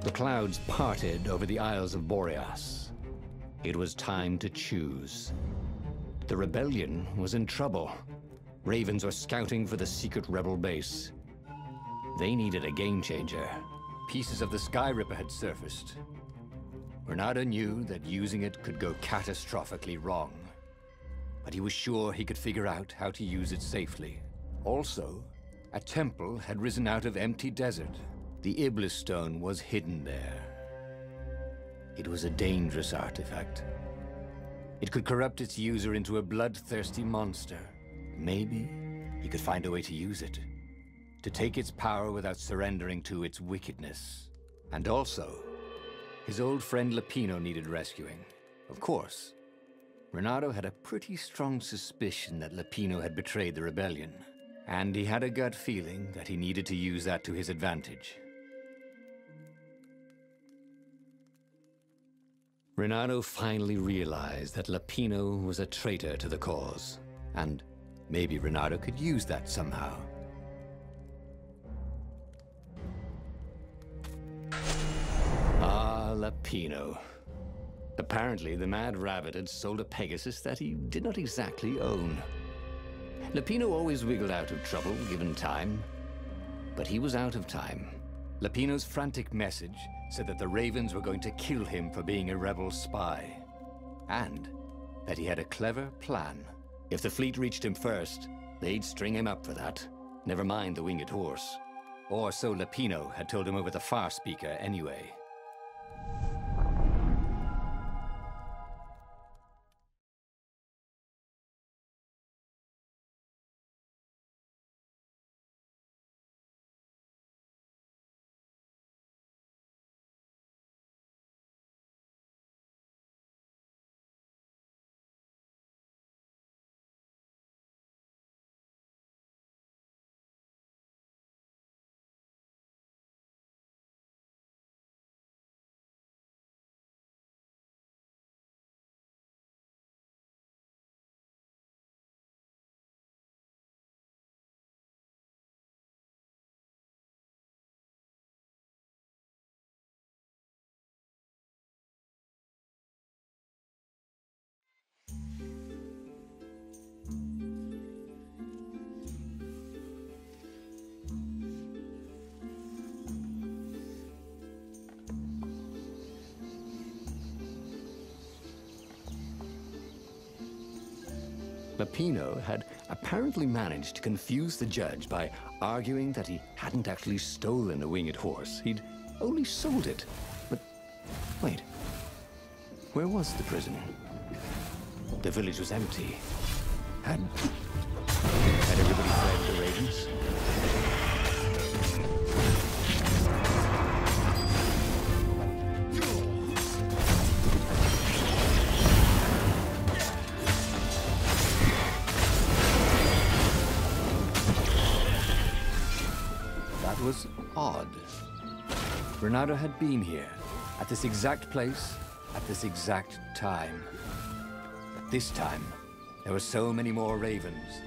The clouds parted over the Isles of Boreas. It was time to choose. The rebellion was in trouble. Ravens were scouting for the secret rebel base. They needed a game changer. Pieces of the Sky Ripper had surfaced. Reynardo knew that using it could go catastrophically wrong, but he was sure he could figure out how to use it safely. Also, a temple had risen out of empty desert. The Iblis stone was hidden there. It was a dangerous artifact. It could corrupt its user into a bloodthirsty monster. Maybe he could find a way to use it, to take its power without surrendering to its wickedness. And also, his old friend Lapino needed rescuing. Of course, Reynardo had a pretty strong suspicion that Lapino had betrayed the rebellion, and he had a gut feeling that he needed to use that to his advantage. Reynardo finally realized that Lapino was a traitor to the cause, and maybe Reynardo could use that somehow. Ah, Lapino. Apparently, the Mad Rabbit had sold a Pegasus that he did not exactly own. Lapino always wiggled out of trouble, given time. But he was out of time. Lapino's frantic message said that the Ravens were going to kill him for being a rebel spy. And that he had a clever plan. If the fleet reached him first, they'd string him up for that. Never mind the winged horse. Or so Lapino had told him over the far speaker anyway. Lapino had apparently managed to confuse the judge by arguing that he hadn't actually stolen a winged horse. He'd only sold it. But wait, where was the prison? The village was empty. Had everybody fled the Ravens? Was odd. Reynardo had been here, at this exact place, at this exact time. But this time, there were so many more Ravens.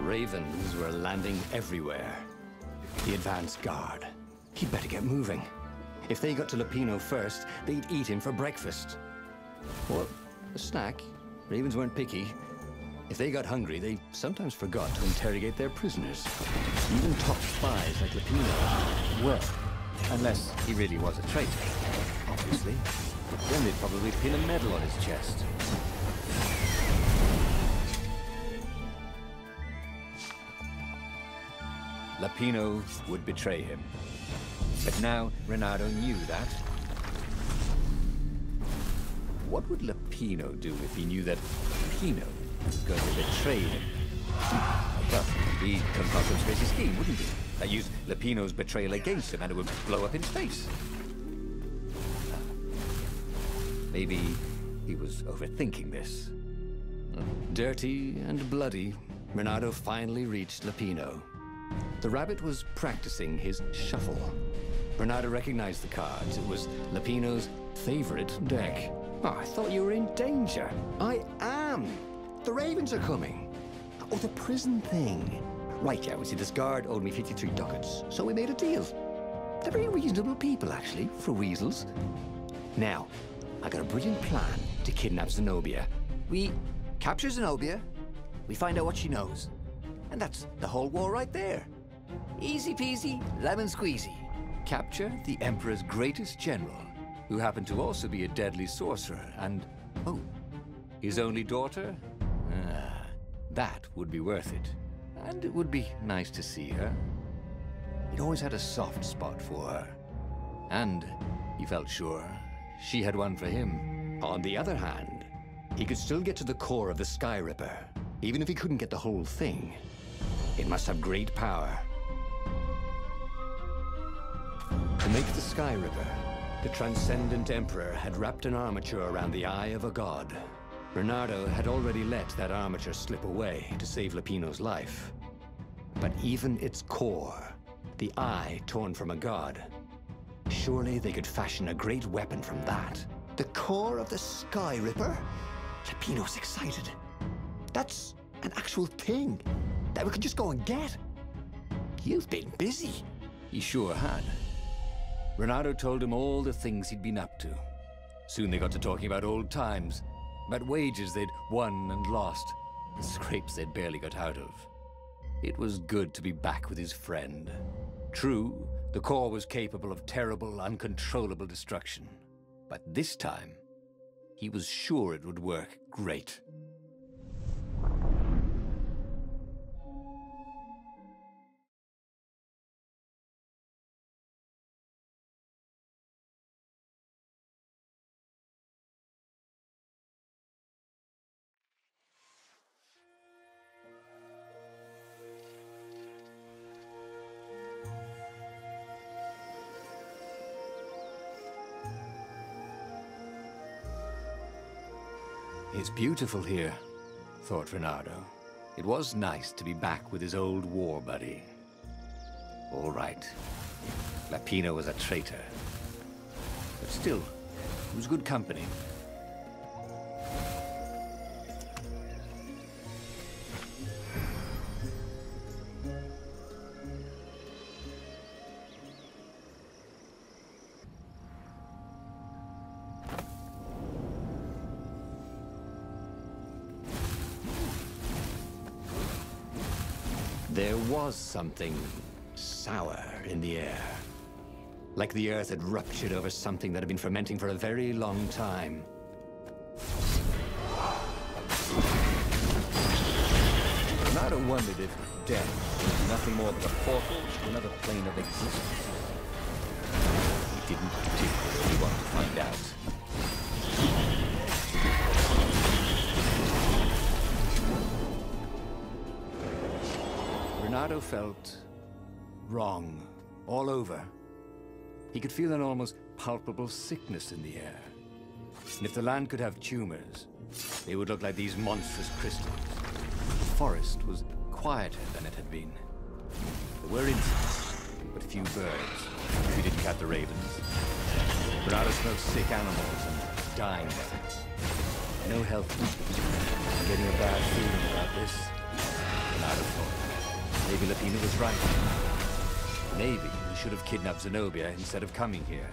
Ravens were landing everywhere. The advanced guard. He'd better get moving. If they got to Lapino first, they'd eat him for breakfast. Or a snack. Ravens weren't picky. If they got hungry, they sometimes forgot to interrogate their prisoners. Even top spies like Lapino. Well, unless he really was a traitor, obviously. Then they'd probably pin a medal on his chest. Lapino would betray him. But now Reynardo knew that. What would Lapino do if he knew that Pino was going to betray him? Well, he'd concoct some crazy scheme, wouldn't he? That used Lapino's betrayal against him and it would blow up in space. Maybe he was overthinking this. Dirty and bloody, Reynardo finally reached Lapino. The rabbit was practicing his shuffle. Reynardo recognized the cards. It was Lapino's favorite deck. Oh, I thought you were in danger. I am. The ravens are coming. Oh, the prison thing. Right, yeah, see, this guard owed me 53 ducats, so we made a deal. They're very reasonable people, actually, for weasels. Now, I got a brilliant plan to kidnap Zenobia. We capture Zenobia, we find out what she knows. And that's the whole war right there. Easy peasy, lemon squeezy. Capture the Emperor's greatest general, who happened to also be a deadly sorcerer, and, oh, his only daughter? That would be worth it. And it would be nice to see her. He'd always had a soft spot for her. And he felt sure she had one for him. On the other hand, he could still get to the core of the Sky Ripper, even if he couldn't get the whole thing. It must have great power. To make the Sky Ripper, the Transcendent Emperor had wrapped an armature around the eye of a god. Reynardo had already let that armature slip away to save Lapino's life. But even its core, the eye torn from a god, surely they could fashion a great weapon from that. The core of the Sky Ripper? Lapino's excited. That's an actual thing that we could just go and get. You've been busy. He sure had. Reynardo told him all the things he'd been up to. Soon they got to talking about old times, about wages they'd won and lost, and scrapes they'd barely got out of. It was good to be back with his friend. True, the core was capable of terrible, uncontrollable destruction. But this time, he was sure it would work great. It's beautiful here, thought Reynardo. It was nice to be back with his old war buddy. All right, Lapino was a traitor. But still, he was good company. There was something sour in the air. Like the earth had ruptured over something that had been fermenting for a very long time. Reynardo wondered if death was nothing more but a portal to another plane of existence. He didn't particularly want to find out. Reynardo felt wrong all over. He could feel an almost palpable sickness in the air. And if the land could have tumors, they would look like these monstrous crystals. The forest was quieter than it had been. There were insects, but few birds. He didn't count the ravens. Reynardo smelled sick animals and dying things. No health. I'm getting a bad feeling about this. Reynardo thought. Maybe Lapino was right. Maybe we should have kidnapped Zenobia instead of coming here.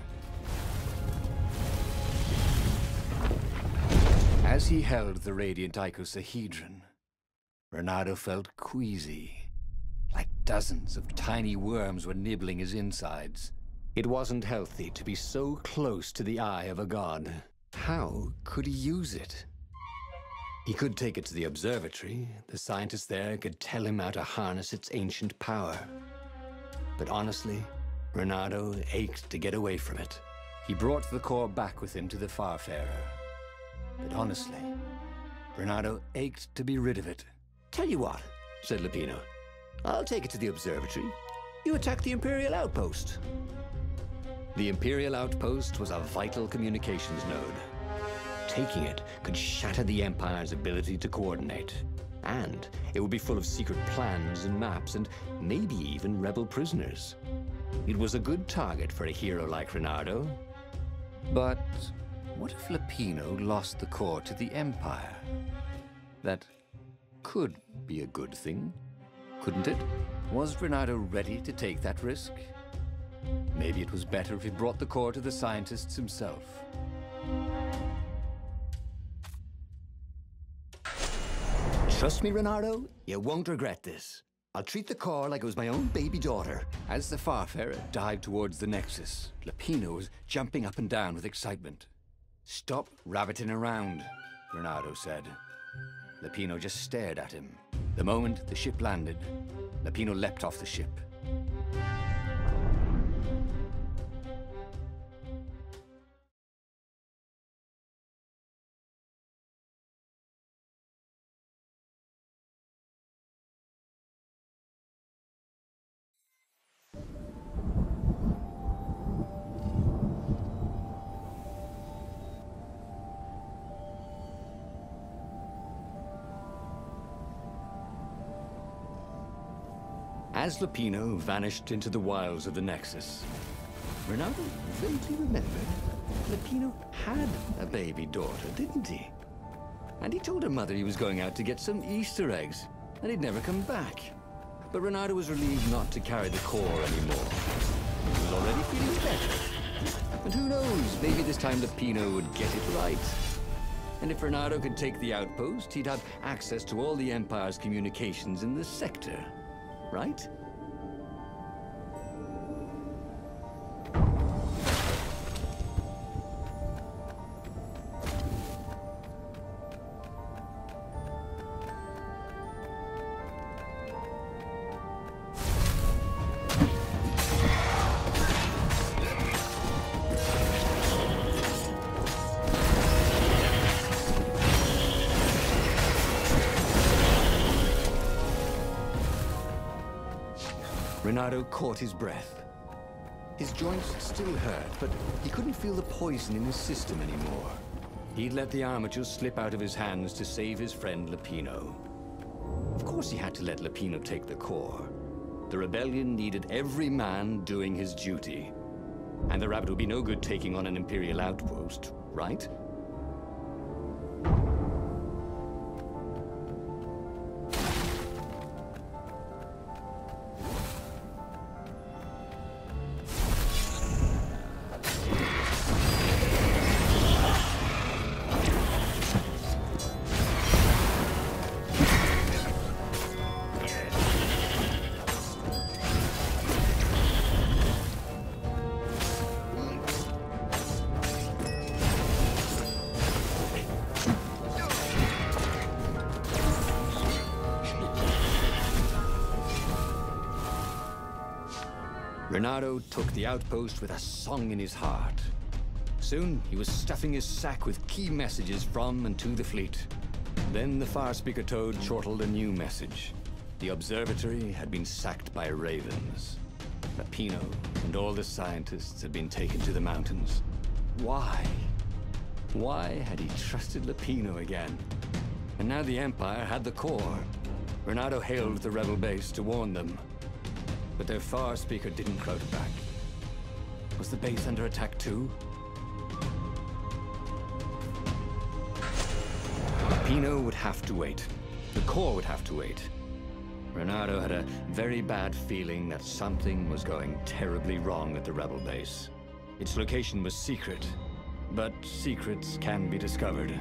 As he held the radiant icosahedron, Reynardo felt queasy, like dozens of tiny worms were nibbling his insides. It wasn't healthy to be so close to the eye of a god. How could he use it? He could take it to the observatory. The scientists there could tell him how to harness its ancient power. But honestly, Reynardo ached to get away from it. He brought the core back with him to the Farfarer. But honestly, Reynardo ached to be rid of it. Tell you what, said Lupino. I'll take it to the observatory. You attack the Imperial Outpost. The Imperial Outpost was a vital communications node. Taking it could shatter the Empire's ability to coordinate. And it would be full of secret plans and maps and maybe even rebel prisoners. It was a good target for a hero like Reynardo. But what if Lupino lost the core to the Empire? That could be a good thing, couldn't it? Was Reynardo ready to take that risk? Maybe it was better if he brought the core to the scientists himself. Trust me, Reynardo, you won't regret this. I'll treat the core like it was my own baby daughter. As the Farfarer dived towards the Nexus, Lupino was jumping up and down with excitement. "Stop rabbiting around," Reynardo said. Lupino just stared at him. The moment the ship landed, Lupino leapt off the ship. As Lupino vanished into the wilds of the Nexus, Reynardo vaguely remembered Lupino had a baby daughter, didn't he? And he told her mother he was going out to get some Easter eggs, and he'd never come back. But Reynardo was relieved not to carry the core anymore. He was already feeling better. And who knows, maybe this time Lupino would get it right. And if Reynardo could take the outpost, he'd have access to all the Empire's communications in the sector. Right? Reynardo caught his breath. His joints still hurt, but he couldn't feel the poison in his system anymore. He'd let the armature slip out of his hands to save his friend Lupino. Of course he had to let Lupino take the core. The rebellion needed every man doing his duty. And the rabbit would be no good taking on an Imperial outpost, right? Reynardo took the outpost with a song in his heart. Soon, he was stuffing his sack with key messages from and to the fleet. Then the far speaker toad chortled a new message. The observatory had been sacked by ravens. Lupino and all the scientists had been taken to the mountains. Why? Why had he trusted Lupino again? And now the Empire had the core. Reynardo hailed the rebel base to warn them. But their far speaker didn't crowd back. Was the base under attack too? Lupino would have to wait. The core would have to wait. Reynardo had a very bad feeling that something was going terribly wrong at the rebel base. Its location was secret, but secrets can be discovered.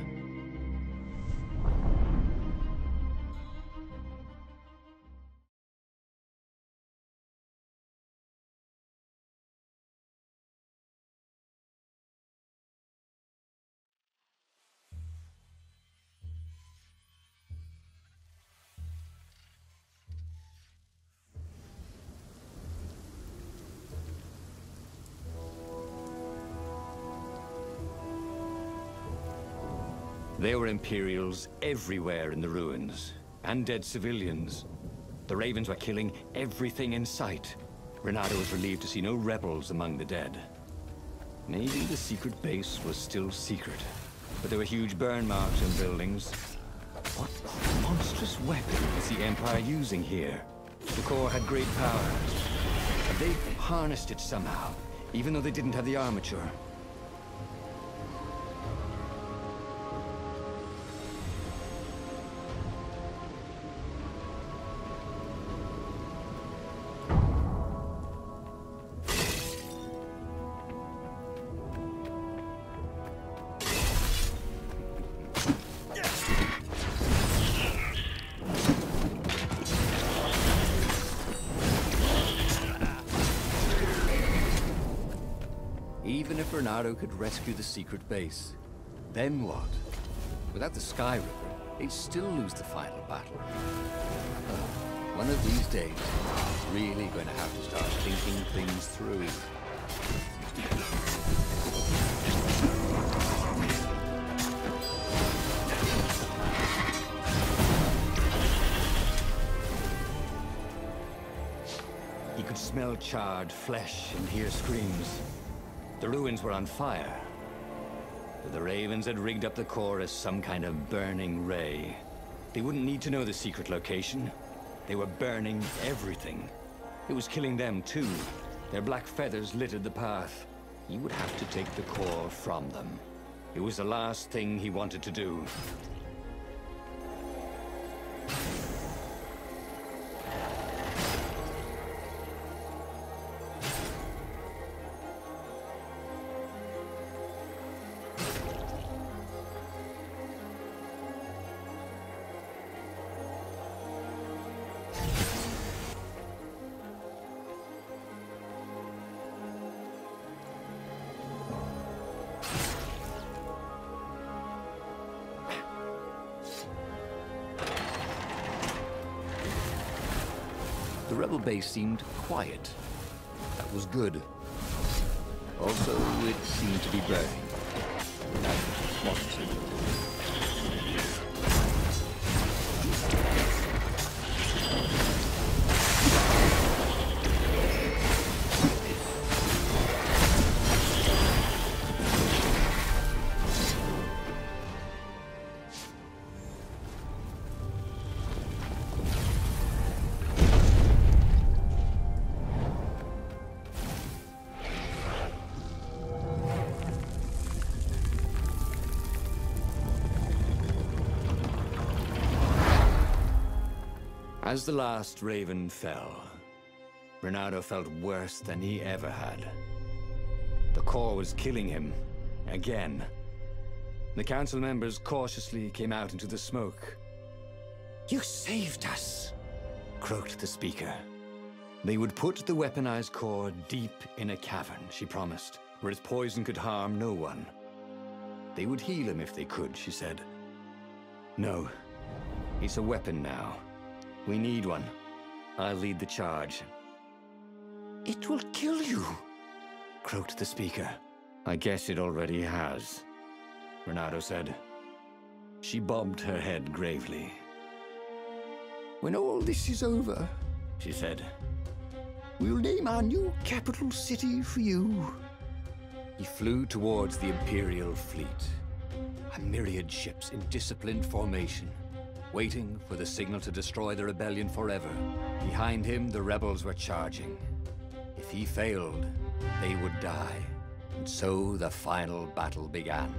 There were Imperials everywhere in the ruins, and dead civilians. The Ravens were killing everything in sight. Reynardo was relieved to see no rebels among the dead. Maybe the secret base was still secret, but there were huge burn marks in buildings. What monstrous weapon was the Empire using here? The core had great power, but they harnessed it somehow, even though they didn't have the armature. Even if Reynardo could rescue the secret base, then what? Without the Sky River, they'd still lose the final battle. One of these days, I'm really going to have to start thinking things through. He could smell charred flesh and hear screams. The ruins were on fire. But the Ravens had rigged up the core as some kind of burning ray. They wouldn't need to know the secret location. They were burning everything. It was killing them too. Their black feathers littered the path. He would have to take the core from them. It was the last thing he wanted to do. The rebel base seemed quiet. That was good. Also, it seemed to be burning. That wasn't good. As the last Raven fell, Reynardo felt worse than he ever had. The core was killing him, again. The council members cautiously came out into the smoke. "You saved us," croaked the speaker. They would put the weaponized core deep in a cavern, she promised, where its poison could harm no one. They would heal him if they could, she said. No, it's a weapon now. We need one. I'll lead the charge. "It will kill you," croaked the speaker. "I guess it already has," Reynardo said. She bobbed her head gravely. "When all this is over," she said, "we'll name our new capital city for you." He flew towards the Imperial fleet, a myriad ships in disciplined formation, waiting for the signal to destroy the rebellion forever. Behind him, the rebels were charging. If he failed, they would die. And so the final battle began.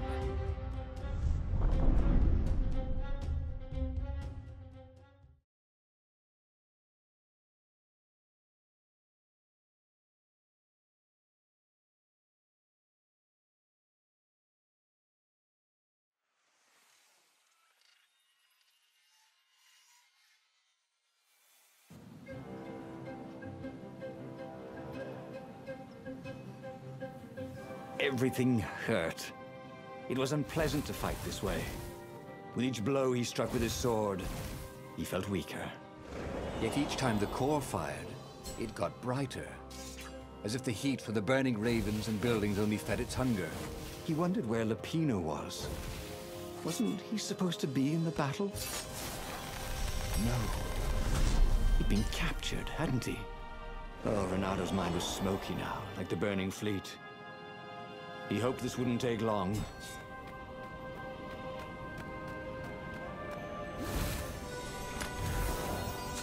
Everything hurt. It was unpleasant to fight this way. With each blow he struck with his sword, he felt weaker. Yet each time the core fired, it got brighter. As if the heat from the burning ravens and buildings only fed its hunger. He wondered where Lapino was. Wasn't he supposed to be in the battle? No. He'd been captured, hadn't he? Oh, Reynardo's mind was smoky now, like the burning fleet. He hoped this wouldn't take long.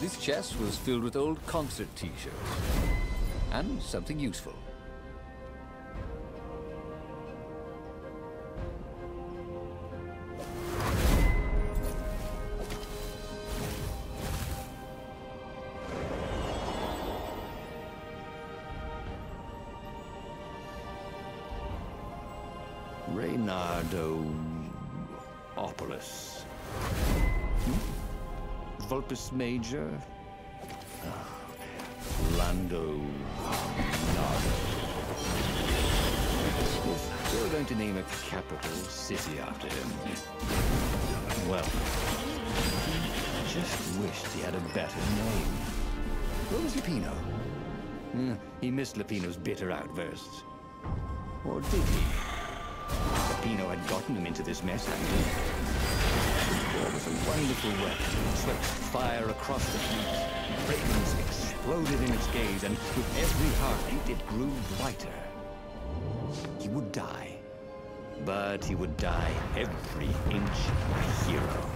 This chest was filled with old concert t-shirts. And something useful. Reynardopolis. Vulpus Major? Lando Nardo. If you're going to name a capital city after him, well, just wished he had a better name. Where was Lupino? He missed Lupino's bitter outbursts. Or did he? Lupino had gotten him into this mess, hadn't he? There was a wonderful weapon, swept fire across the fleet. Ravens exploded in its gaze, and with every heartbeat it grew brighter. He would die. But he would die every inch a hero.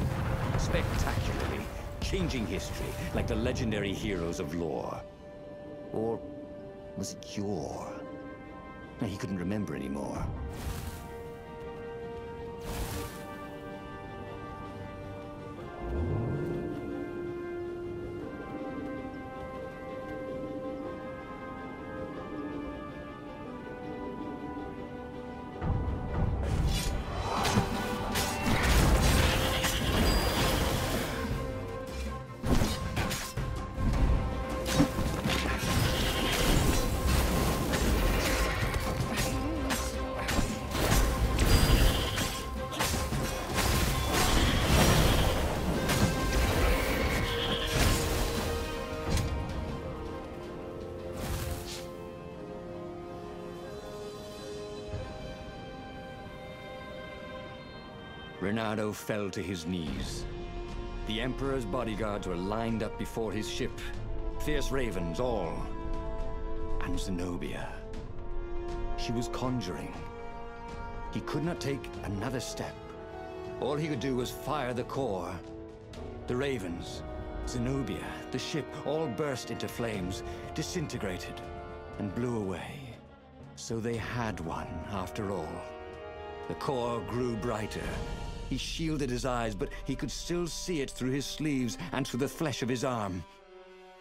Spectacularly, changing history like the legendary heroes of lore. Or was it yore? No, he couldn't remember anymore. Reynardo fell to his knees. The Emperor's bodyguards were lined up before his ship. Fierce ravens, all. And Zenobia. She was conjuring. He could not take another step. All he could do was fire the core. The ravens, Zenobia, the ship, all burst into flames, disintegrated, and blew away. So they had one, after all. The core grew brighter. He shielded his eyes, but he could still see it through his sleeves and through the flesh of his arm.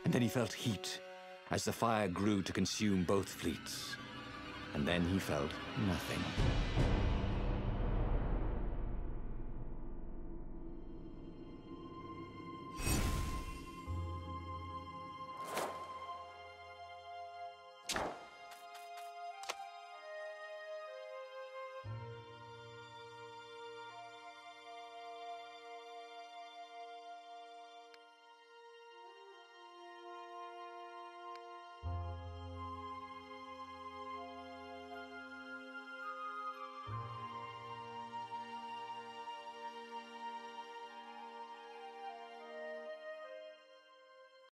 And then he felt heat, as the fire grew to consume both fleets. And then he felt nothing.